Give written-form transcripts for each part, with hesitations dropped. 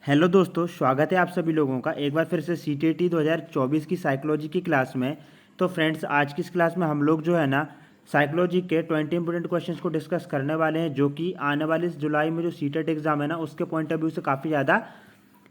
Hello दोस्तों, स्वागत है आप सभी लोगों का एक बार फिर से सीटीईटी 2024 की साइकोलॉजी की क्लास में। तो फ्रेंड्स, आज की इस क्लास में हम लोग जो है ना साइकोलॉजी के 20 इंपॉर्टेंट क्वेश्चंस को डिस्कस करने वाले हैं, जो कि आने वाले इस जुलाई में जो सीटेट एग्जाम है ना उसके पॉइंट ऑफ व्यू से काफ़ी ज़्यादा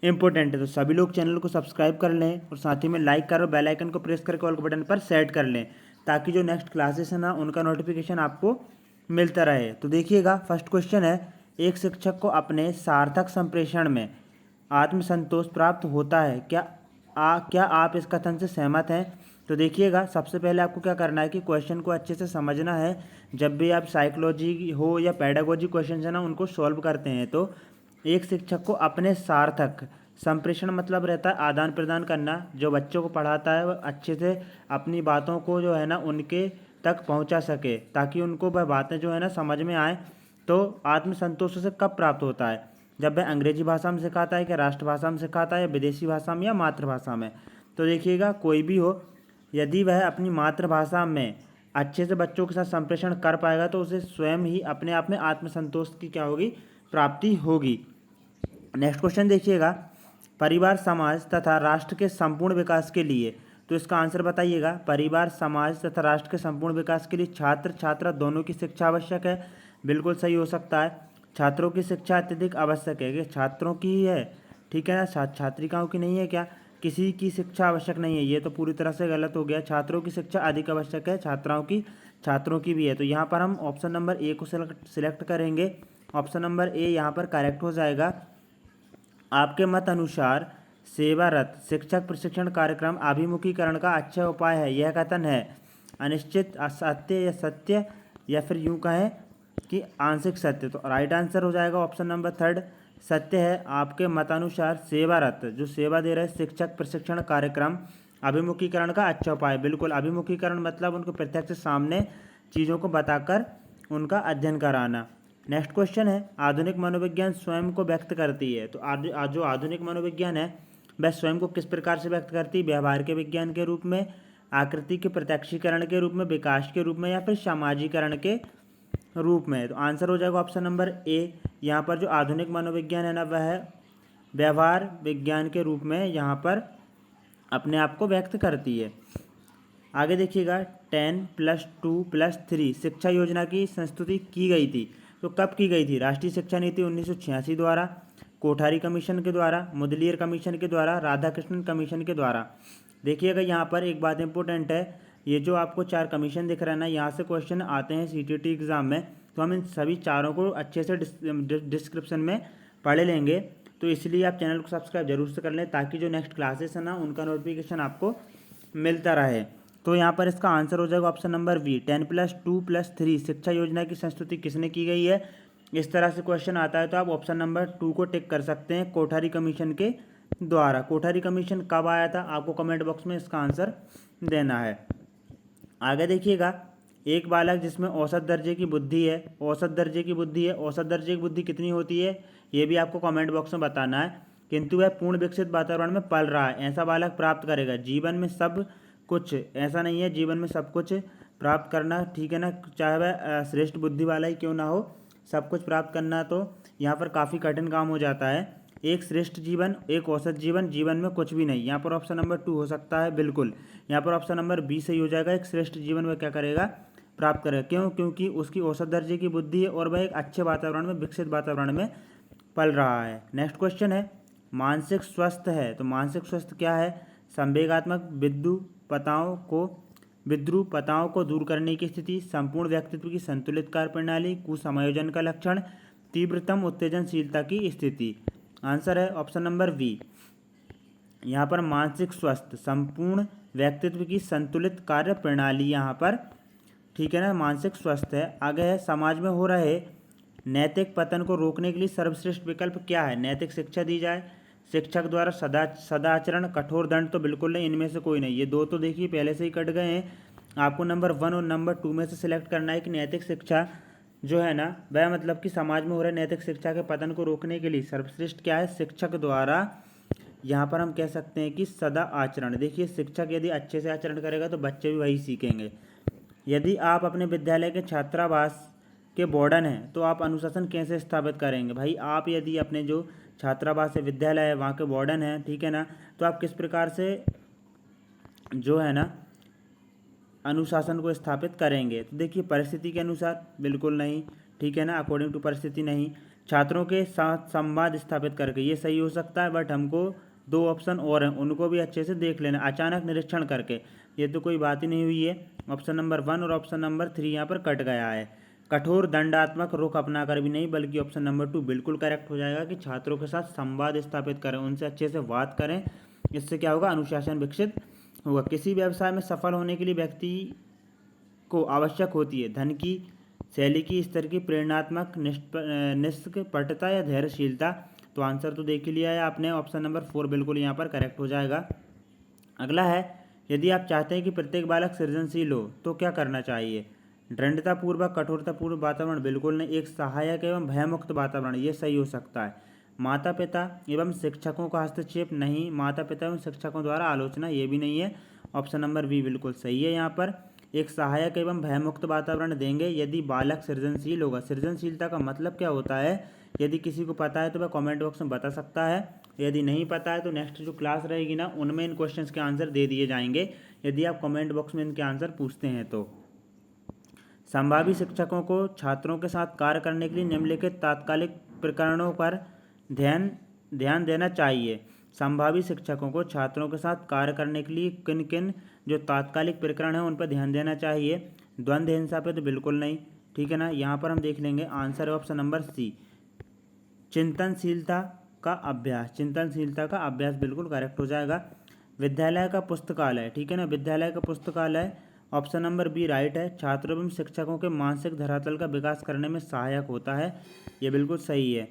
इंपॉर्टेंट है। तो सभी लोग चैनल को सब्सक्राइब कर लें और साथ ही में लाइक करो, बेल आइकन को प्रेस करके ऑल के बटन पर सेट कर लें, ताकि जो नेक्स्ट क्लासेस है ना उनका नोटिफिकेशन आपको मिलता रहे। तो देखिएगा, फर्स्ट क्वेश्चन है, एक शिक्षक को अपने सार्थक संप्रेषण में आत्मसंतोष प्राप्त होता है क्या आप इस कथन से सहमत हैं? तो देखिएगा, सबसे पहले आपको क्या करना है कि क्वेश्चन को अच्छे से समझना है। जब भी आप साइकोलॉजी हो या पेडागोजी क्वेश्चन है ना उनको सॉल्व करते हैं, तो एक शिक्षक को अपने सार्थक संप्रेषण मतलब रहता है आदान प्रदान करना। जो बच्चों को पढ़ाता है वह अच्छे से अपनी बातों को जो है ना उनके तक पहुंचा सके, ताकि उनको वह बातें जो है ना समझ में आए। तो आत्मसंतोष उसे कब प्राप्त होता है? जब वह अंग्रेजी भाषा में सिखाता है, क्या राष्ट्रभाषा में सिखाता है, या विदेशी भाषा में, या मातृभाषा में? तो देखिएगा, कोई भी हो, यदि वह अपनी मातृभाषा में अच्छे से बच्चों के साथ संप्रेषण कर पाएगा तो उसे स्वयं ही अपने आप में आत्मसंतोष की क्या होगी? प्राप्ति होगी। नेक्स्ट क्वेश्चन देखिएगा, परिवार, समाज तथा राष्ट्र के संपूर्ण विकास के लिए, तो इसका आंसर बताइएगा। परिवार, समाज तथा राष्ट्र के संपूर्ण विकास के लिए छात्र छात्रा दोनों की शिक्षा आवश्यक है। बिल्कुल सही हो सकता है। छात्रों की शिक्षा अत्यधिक आवश्यक है, कि छात्रों की ही है, ठीक है ना, छात्रिकाओं की नहीं है क्या? किसी की शिक्षा आवश्यक नहीं है, ये तो पूरी तरह से गलत हो गया। छात्रों की शिक्षा अधिक आवश्यक है, छात्रों की भी है। तो यहाँ पर हम ऑप्शन नंबर ए को सिलेक्ट करेंगे। ऑप्शन नंबर ए यहाँ पर करेक्ट हो जाएगा। आपके मत अनुसार सेवारत शिक्षक प्रशिक्षण कार्यक्रम अभिमुखीकरण का अच्छा उपाय है, यह कथन है अनिश्चित, असत्य या सत्य, या फिर यूं कहें कि आंशिक सत्य? तो राइट आंसर हो जाएगा ऑप्शन नंबर थर्ड, सत्य है। आपके मतानुसार सेवारत जो सेवा दे रहे शिक्षक प्रशिक्षण कार्यक्रम अभिमुखीकरण का अच्छा उपाय। बिल्कुल, अभिमुखीकरण मतलब उनको प्रत्यक्ष सामने चीज़ों को बताकर उनका अध्ययन कराना। नेक्स्ट क्वेश्चन है, आधुनिक मनोविज्ञान स्वयं को व्यक्त करती है। तो जो आधुनिक मनोविज्ञान है वह स्वयं को किस प्रकार से व्यक्त करती है? व्यवहार के विज्ञान के रूप में, आकृति के प्रत्यक्षीकरण के रूप में, विकास के रूप में, या फिर सामाजिकरण के रूप में? तो आंसर हो जाएगा ऑप्शन नंबर ए। यहाँ पर जो आधुनिक मनोविज्ञान है ना वह व्यवहार विज्ञान के रूप में यहाँ पर अपने आप को व्यक्त करती है। आगे देखिएगा, 10+2+3 शिक्षा योजना की संस्तुति की गई थी। तो कब की गई थी? राष्ट्रीय शिक्षा नीति 1986 द्वारा, कोठारी कमीशन के द्वारा, मुदलियर कमीशन के द्वारा, राधाकृष्णन कमीशन के द्वारा। देखिएगा, यहाँ पर एक बात इंपॉर्टेंट है, ये जो आपको 4 कमीशन दिख रहा है ना, यहाँ से क्वेश्चन आते हैं सीटीटी एग्ज़ाम में। तो हम इन सभी चारों को अच्छे से डिस्क्रिप्शन में पढ़ लेंगे। तो इसलिए आप चैनल को सब्सक्राइब जरूर से कर लें, ताकि जो नेक्स्ट क्लासेस है ना उनका नोटिफिकेशन आपको मिलता रहे। तो यहाँ पर इसका आंसर हो जाएगा ऑप्शन नंबर बी, 10+2+3 शिक्षा योजना की संस्तुति किसने की गई है? इस तरह से क्वेश्चन आता है तो आप ऑप्शन नंबर 2 को टिक कर सकते हैं, कोठारी कमीशन के द्वारा। कोठारी कमीशन कब आया था? आपको कमेंट बॉक्स में इसका आंसर देना है। आगे देखिएगा, एक बालक जिसमें औसत दर्जे की बुद्धि है, औसत दर्जे की बुद्धि है, औसत दर्जे की बुद्धि कितनी होती है ये भी आपको कमेंट बॉक्स में बताना है, किंतु वह पूर्ण विकसित वातावरण में पल रहा है, ऐसा बालक प्राप्त करेगा जीवन में सब कुछ। ऐसा नहीं है जीवन में सब कुछ प्राप्त करना, ठीक है ना, चाहे वह श्रेष्ठ बुद्धि वाला ही क्यों ना हो, सब कुछ प्राप्त करना तो यहाँ पर काफ़ी कठिन काम हो जाता है। एक श्रेष्ठ जीवन, एक औसत जीवन, जीवन में कुछ भी नहीं। यहाँ पर ऑप्शन नंबर 2 हो सकता है। बिल्कुल, यहाँ पर ऑप्शन नंबर बी सही हो जाएगा। एक श्रेष्ठ जीवन वह क्या करेगा? प्राप्त करेगा। क्यों? क्योंकि उसकी औसत दर्जे की बुद्धि है और वह एक अच्छे वातावरण में, विकसित वातावरण में पल रहा है। नेक्स्ट क्वेश्चन है, मानसिक स्वस्थ है। तो मानसिक स्वस्थ क्या है? संवेगात्मक विद्रूपताओं को दूर करने की स्थिति, संपूर्ण व्यक्तित्व की संतुलित कार्य प्रणाली, कुसमायोजन का लक्षण, तीव्रतम उत्तेजनशीलता की स्थिति। आंसर है ऑप्शन नंबर बी। यहाँ पर मानसिक स्वस्थ, संपूर्ण व्यक्तित्व की संतुलित कार्य प्रणाली यहाँ पर, ठीक है ना, मानसिक स्वस्थ है। आगे है, समाज में हो रहे नैतिक पतन को रोकने के लिए सर्वश्रेष्ठ विकल्प क्या है? नैतिक शिक्षा दी जाए, शिक्षक द्वारा सदाचरण, कठोर दंड। तो बिल्कुल नहीं, इनमें से कोई नहीं। ये दो तो देखिए पहले से ही कट गए हैं। आपको नंबर 1 और नंबर 2 में से सिलेक्ट करना है कि नैतिक शिक्षा जो है ना वह मतलब कि समाज में हो रहे नैतिक शिक्षा के पतन को रोकने के लिए सर्वश्रेष्ठ क्या है? शिक्षक द्वारा, यहाँ पर हम कह सकते हैं कि सदा आचरण। देखिए, शिक्षक यदि अच्छे से आचरण करेगा तो बच्चे भी वही सीखेंगे। यदि आप अपने विद्यालय के छात्रावास के वार्डन हैं तो आप अनुशासन कैसे स्थापित करेंगे? भाई, आप यदि अपने जो छात्रावास है, विद्यालय है, वहाँ के वार्डन है, ठीक है ना। तो आप किस प्रकार से जो है ना अनुशासन को स्थापित करेंगे। तो देखिए परिस्थिति के अनुसार बिल्कुल नहीं, ठीक है ना, अकॉर्डिंग टू परिस्थिति नहीं। छात्रों के साथ संवाद स्थापित करके, ये सही हो सकता है, बट हमको 2 ऑप्शन और हैं, उनको भी अच्छे से देख लेना। अचानक निरीक्षण करके, ये तो कोई बात ही नहीं हुई है। ऑप्शन नंबर 1 और ऑप्शन नंबर 3 यहाँ पर कट गया है। कठोर दंडात्मक रुख अपना कर भी नहीं, बल्कि ऑप्शन नंबर 2 बिल्कुल करेक्ट हो जाएगा कि छात्रों के साथ संवाद स्थापित करें, उनसे अच्छे से बात करें। इससे क्या होगा, अनुशासन विकसित होगा। किसी व्यवसाय में सफल होने के लिए व्यक्ति को आवश्यक होती है धन की, शैली की, स्तर की, प्रेरणात्मक निष्कपटता या धैर्यशीलता। तो आंसर तो देख ही लिया है आपने, ऑप्शन नंबर 4 बिल्कुल यहाँ पर करेक्ट हो जाएगा। अगला है, यदि आप चाहते हैं कि प्रत्येक बालक सृजनशील हो तो क्या करना चाहिए। दृढ़तापूर्वक, कठोरतापूर्व वातावरण बिल्कुल नहीं। एक सहायक एवं भयमुक्त वातावरण, ये सही हो सकता है। माता पिता एवं शिक्षकों का हस्तक्षेप नहीं। माता पिता एवं शिक्षकों द्वारा आलोचना, ये भी नहीं है। ऑप्शन नंबर बी बिल्कुल सही है। यहाँ पर एक सहायक एवं भयमुक्त वातावरण देंगे यदि बालक सृजनशील होगा। सृजनशीलता का मतलब क्या होता है, यदि किसी को पता है तो वह कमेंट बॉक्स में बता सकता है। यदि नहीं पता है तो नेक्स्ट जो क्लास रहेगी ना, उनमें इन क्वेश्चंस के आंसर दे दिए जाएंगे, यदि आप कमेंट बॉक्स में इनके आंसर पूछते हैं तो। संभावित शिक्षकों को छात्रों के साथ कार्य करने के लिए निम्नलिखित तात्कालिक प्रकरणों पर ध्यान देना चाहिए। संभावित शिक्षकों को छात्रों के साथ कार्य करने के लिए किन किन जो तात्कालिक प्रकरण हैं उन पर ध्यान देना चाहिए। द्वंद्व हिंसा पे तो बिल्कुल नहीं, ठीक है ना। यहाँ पर हम देख लेंगे आंसर है ऑप्शन नंबर सी, चिंतनशीलता का अभ्यास। चिंतनशीलता का अभ्यास बिल्कुल करेक्ट हो जाएगा। विद्यालय का पुस्तकालय, ठीक है ना, विद्यालय का पुस्तकालय ऑप्शन नंबर बी राइट है। छात्रों एवं शिक्षकों के मानसिक धरातल का विकास करने में सहायक होता है, ये बिल्कुल सही है।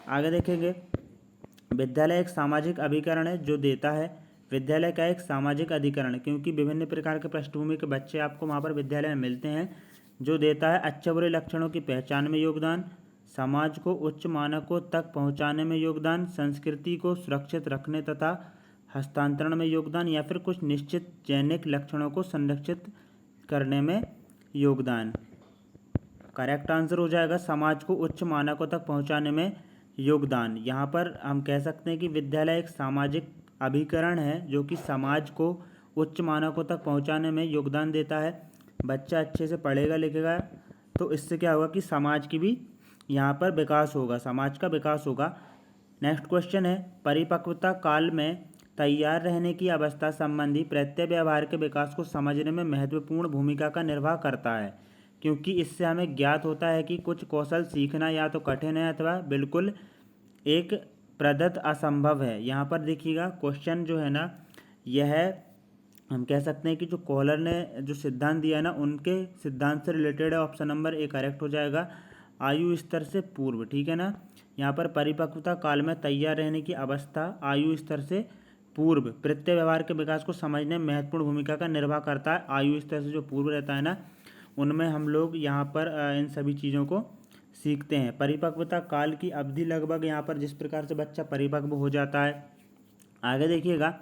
आगे देखेंगे, विद्यालय एक सामाजिक अभिकरण है जो देता है। विद्यालय का एक सामाजिक अधिकरण, क्योंकि विभिन्न प्रकार के पृष्ठभूमि के बच्चे आपको वहाँ पर विद्यालय में मिलते हैं, जो देता है अच्छे बुरे लक्षणों की पहचान में योगदान, समाज को उच्च मानकों तक पहुँचाने में योगदान, संस्कृति को सुरक्षित रखने तथा हस्तांतरण में योगदान, या फिर कुछ निश्चित जैनिक लक्षणों को संरक्षित करने में योगदान। करेक्ट आंसर हो जाएगा समाज को उच्च मानकों तक पहुंचाने में योगदान। यहाँ पर हम कह सकते हैं कि विद्यालय एक सामाजिक अभिकरण है जो कि समाज को उच्च मानकों तक पहुंचाने में योगदान देता है। बच्चा अच्छे से पढ़ेगा लिखेगा तो इससे क्या होगा कि समाज की भी यहाँ पर विकास होगा, समाज का विकास होगा। नेक्स्ट क्वेश्चन है, परिपक्वता काल में तैयार रहने की अवस्था संबंधी प्रत्यय व्यवहार के विकास को समझने में महत्वपूर्ण भूमिका का निर्वाह करता है, क्योंकि इससे हमें ज्ञात होता है कि कुछ कौशल सीखना या तो कठिन है अथवा बिल्कुल एक प्रदत्त असंभव है। यहाँ पर देखिएगा क्वेश्चन जो है ना, यह हम कह सकते हैं कि जो कॉलर ने जो सिद्धांत दिया है ना, उनके सिद्धांत से रिलेटेड है। ऑप्शन नंबर ए करेक्ट हो जाएगा, आयु स्तर से पूर्व, ठीक है ना। यहाँ पर परिपक्वता काल में तैयार रहने की अवस्था आयु स्तर से पूर्व प्रत्यय व्यवहार के विकास को समझने में महत्वपूर्ण भूमिका का निर्वाह करता है। आयु स्तर से जो पूर्व रहता है ना, उनमें हम लोग यहाँ पर इन सभी चीज़ों को सीखते हैं। परिपक्वता काल की अवधि लगभग यहाँ पर जिस प्रकार से बच्चा परिपक्व हो जाता है। आगे देखिएगा,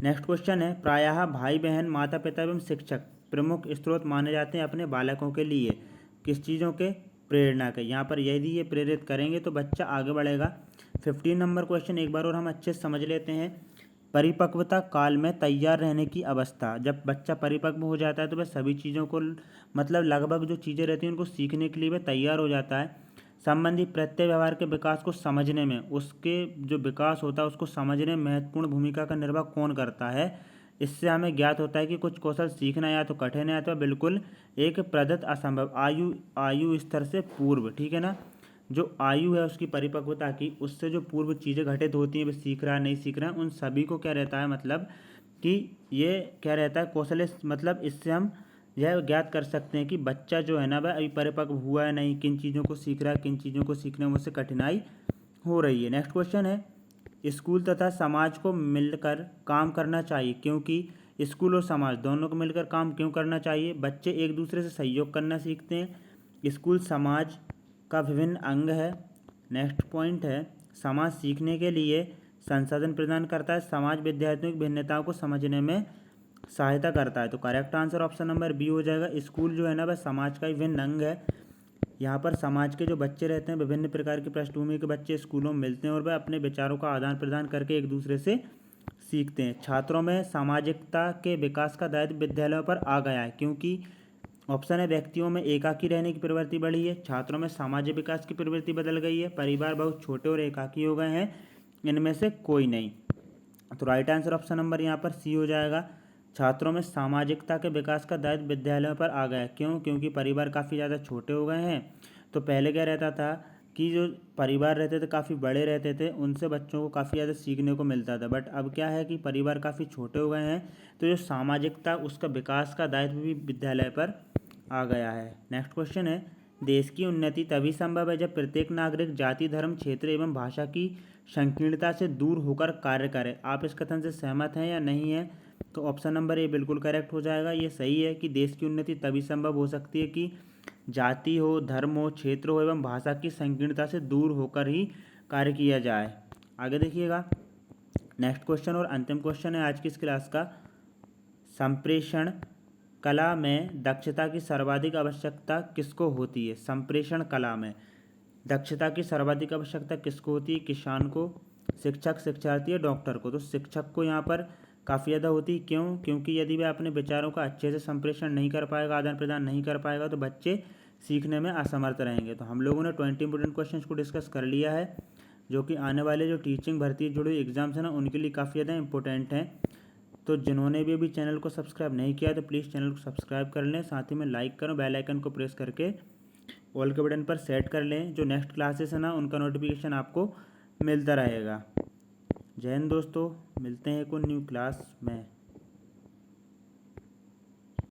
नेक्स्ट क्वेश्चन है, प्रायः भाई बहन माता पिता एवं शिक्षक प्रमुख स्रोत माने जाते हैं अपने बालकों के लिए किस चीज़ों के, प्रेरणा के। यहाँ पर यदि ये प्रेरित करेंगे तो बच्चा आगे बढ़ेगा। 15 नंबर क्वेश्चन एक बार और हम अच्छे से समझ लेते हैं। परिपक्वता काल में तैयार रहने की अवस्था, जब बच्चा परिपक्व हो जाता है तो वह सभी चीज़ों को मतलब लगभग जो चीज़ें रहती हैं उनको सीखने के लिए वह तैयार हो जाता है। संबंधी प्रत्यय व्यवहार के विकास को समझने में, उसके जो विकास होता है उसको समझने में महत्वपूर्ण भूमिका का निर्वाह कौन करता है। इससे हमें ज्ञात होता है कि कुछ कौशल सीखना या तो कठिन है अथवा बिल्कुल एक प्रदत्त असंभव। आयु स्तर से पूर्व, ठीक है ना, जो आयु है उसकी परिपक्वता की, उससे जो पूर्व चीज़ें घटित होती हैं, वह सीख रहा है नहीं सीख रहा है, उन सभी को क्या रहता है मतलब कि ये क्या रहता है कौशल। मतलब इससे हम यह ज्ञात कर सकते हैं कि बच्चा जो है ना वह अभी परिपक्व हुआ है नहीं, किन चीज़ों को सीख रहा है, किन चीज़ों को सीखने में उससे कठिनाई हो रही है। नेक्स्ट क्वेश्चन है, स्कूल तथा समाज को मिलकर काम करना चाहिए, क्योंकि स्कूल और समाज दोनों को मिलकर काम क्यों करना चाहिए। बच्चे एक दूसरे से सहयोग करना सीखते हैं। स्कूल समाज का विभिन्न अंग है। नेक्स्ट पॉइंट है, समाज सीखने के लिए संसाधन प्रदान करता है। समाज विद्यार्थियों की भिन्नताओं को समझने में सहायता करता है। तो correct answer option number B हो जाएगा। स्कूल जो है ना वह समाज का विभिन्न अंग है। यहाँ पर समाज के जो बच्चे रहते हैं, विभिन्न प्रकार की पृष्ठभूमि के बच्चे स्कूलों में मिलते हैं और वह अपने विचारों का आदान प्रदान करके एक दूसरे से सीखते हैं। छात्रों में सामाजिकता के विकास का दायित्व विद्यालयों पर आ गया है, क्योंकि ऑप्शन है व्यक्तियों में एकाकी रहने की प्रवृत्ति बढ़ी है, छात्रों में सामाजिक विकास की प्रवृत्ति बदल गई है, परिवार बहुत छोटे और एकाकी हो गए हैं, इनमें से कोई नहीं। तो राइट आंसर ऑप्शन नंबर यहाँ पर सी हो जाएगा। छात्रों में सामाजिकता के विकास का दायित्व विद्यालयों पर आ गया। क्यों? क्योंकि परिवार काफ़ी ज़्यादा छोटे हो गए हैं। तो पहले क्या रहता था कि जो परिवार रहते थे काफ़ी बड़े रहते थे, उनसे बच्चों को काफ़ी ज़्यादा सीखने को मिलता था। बट अब क्या है कि परिवार काफ़ी छोटे हो गए हैं, तो जो सामाजिकता उसका विकास का दायित्व भी विद्यालय पर आ गया है। नेक्स्ट क्वेश्चन है, देश की उन्नति तभी संभव है जब प्रत्येक नागरिक जाति, धर्म, क्षेत्र एवं भाषा की संकीर्णता से दूर होकर कार्य करे। आप इस कथन से सहमत हैं या नहीं हैं? तो ऑप्शन नंबर ए बिल्कुल करेक्ट हो जाएगा। ये सही है कि देश की उन्नति तभी संभव हो सकती है कि जाति हो, धर्म हो, क्षेत्र हो एवं भाषा की संकीर्णता से दूर होकर ही कार्य किया जाए। आगे देखिएगा, नेक्स्ट क्वेश्चन और अंतिम क्वेश्चन है आज की इस क्लास का। संप्रेषण कला में दक्षता की सर्वाधिक आवश्यकता किसको होती है? संप्रेषण कला में दक्षता की सर्वाधिक आवश्यकता किसको होती है? किसान को, शिक्षक, शिक्षार्थी या डॉक्टर को? तो शिक्षक को यहाँ पर काफ़ी ज़्यादा होती है। क्यों? क्योंकि यदि वह अपने विचारों का अच्छे से संप्रेषण नहीं कर पाएगा, आदान प्रदान नहीं कर पाएगा, तो बच्चे सीखने में असमर्थ रहेंगे। तो हम लोगों ने 20 इंपॉर्टेंट क्वेश्चन को डिस्कस कर लिया है, जो कि आने वाले जो टीचिंग भर्ती जुड़े हुए एग्जाम्स हैं ना, उनके लिए काफ़ी ज़्यादा इंपॉर्टेंट हैं। तो जिन्होंने भी अभी चैनल को सब्सक्राइब नहीं किया तो प्लीज़ चैनल को सब्सक्राइब कर लें, साथ ही में लाइक करें, बेल आइकन को प्रेस करके ऑल के बटन पर सेट कर लें। जो नेक्स्ट क्लासेस है ना, उनका नोटिफिकेशन आपको मिलता रहेगा। जय हिंद दोस्तों, मिलते हैं एक न्यू क्लास में।